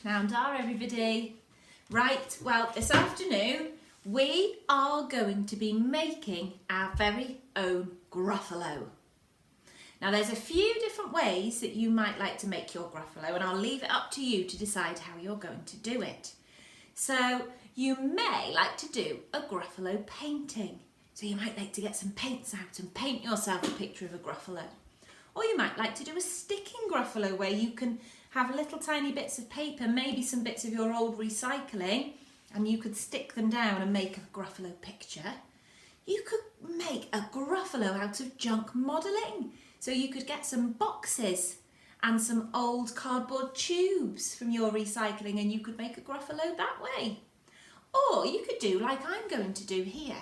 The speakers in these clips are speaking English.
Now, everybody. Right, well, this afternoon we are going to be making our very own Gruffalo. Now, there's a few different ways that you might like to make your Gruffalo, and I'll leave it up to you to decide how you're going to do it. So, you may like to do a Gruffalo painting. So you might like to get some paints out and paint yourself a picture of a Gruffalo. Or you might like to do a sticking Gruffalo where you can have little tiny bits of paper, maybe some bits of your old recycling, and you could stick them down and make a Gruffalo picture. You could make a Gruffalo out of junk modelling. So you could get some boxes and some old cardboard tubes from your recycling and you could make a Gruffalo that way. Or you could do like I'm going to do here.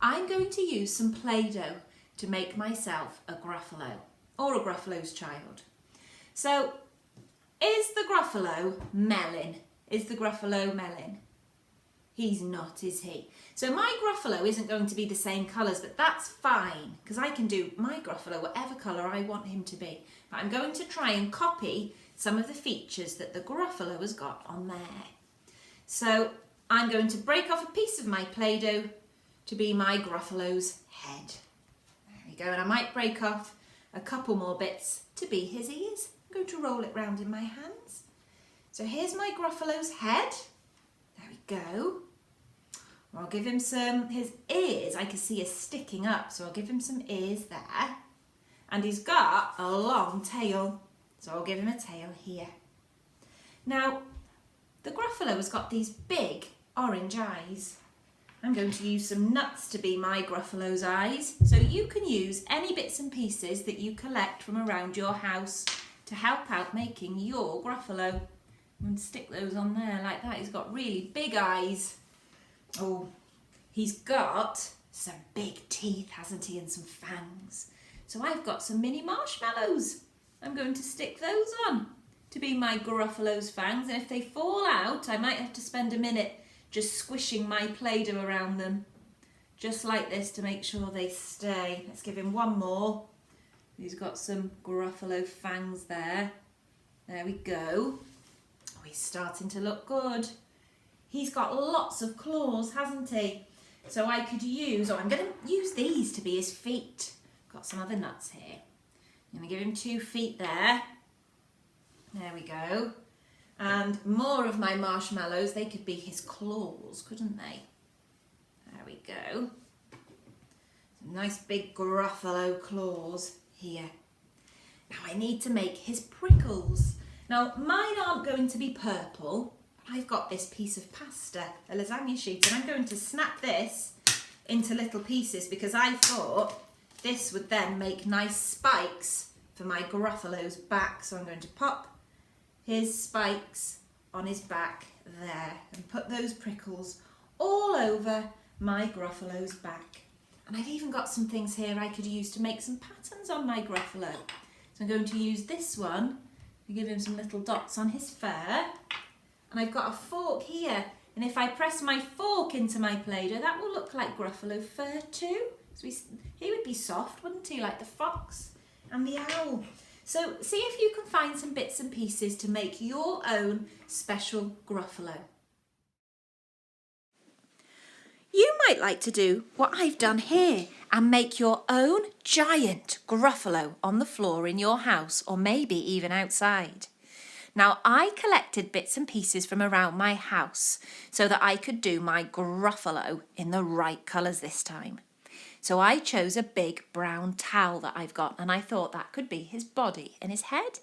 I'm going to use some Play-Doh to make myself a Gruffalo, or a Gruffalo's child. So, is the Gruffalo melon? Is the Gruffalo melon? He's not, is he? So my Gruffalo isn't going to be the same colours, but that's fine, because I can do my Gruffalo whatever colour I want him to be. But I'm going to try and copy some of the features that the Gruffalo has got on there. So I'm going to break off a piece of my Play-Doh to be my Gruffalo's head. There we go, and I might break off a couple more bits to be his ears. I'm going to roll it round in my hands. So here's my Gruffalo's head. There we go. I'll give him his ears I can see are sticking up, so I'll give him some ears there. And he's got a long tail, so I'll give him a tail here. Now, the Gruffalo has got these big orange eyes. I'm going to use some nuts to be my Gruffalo's eyes. So you can use any bits and pieces that you collect from around your house to help out making your Gruffalo. And stick those on there like that. He's got really big eyes. Oh, he's got some big teeth, hasn't he, and some fangs. So I've got some mini marshmallows. I'm going to stick those on to be my Gruffalo's fangs. And if they fall out, I might have to spend a minute just squishing my Play-Doh around them, just like this, to make sure they stay. Let's give him one more. He's got some Gruffalo fangs there. There we go. Oh, he's starting to look good. He's got lots of claws, hasn't he? So I could use, I'm going to use these to be his feet. Got some other nuts here. I'm going to give him 2 feet there. There we go. And more of my marshmallows, they could be his claws, couldn't they? There we go. Some nice big Gruffalo claws here. Now I need to make his prickles. Now mine aren't going to be purple. I've got this piece of pasta, a lasagna sheet, and I'm going to snap this into little pieces because I thought this would then make nice spikes for my Gruffalo's back. So I'm going to pop his spikes on his back there and put those prickles all over my Gruffalo's back. And I've even got some things here I could use to make some patterns on my Gruffalo. So I'm going to use this one to give him some little dots on his fur. And I've got a fork here, and if I press my fork into my Play-Doh, that will look like Gruffalo fur too. So he would be soft, wouldn't he, like the fox and the owl. So see if you can find some bits and pieces to make your own special Gruffalo. You might like to do what I've done here and make your own giant Gruffalo on the floor in your house, or maybe even outside. Now, I collected bits and pieces from around my house so that I could do my Gruffalo in the right colours this time. So I chose a big brown towel that I've got, and I thought that could be his body and his head.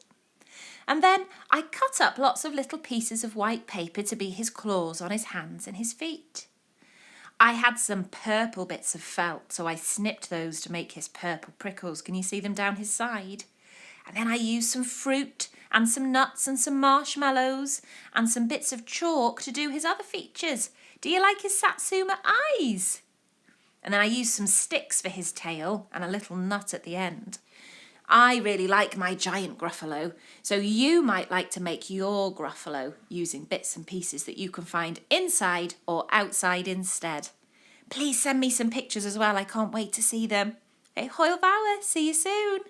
And then I cut up lots of little pieces of white paper to be his claws on his hands and his feet. I had some purple bits of felt, so I snipped those to make his purple prickles. Can you see them down his side? And then I used some fruit and some nuts and some marshmallows and some bits of chalk to do his other features. Do you like his Satsuma eyes? And then I used some sticks for his tail and a little nut at the end. I really like my giant Gruffalo, so you might like to make your Gruffalo using bits and pieces that you can find inside or outside instead. Please send me some pictures as well, I can't wait to see them. Hey, hwyl fawr, see you soon.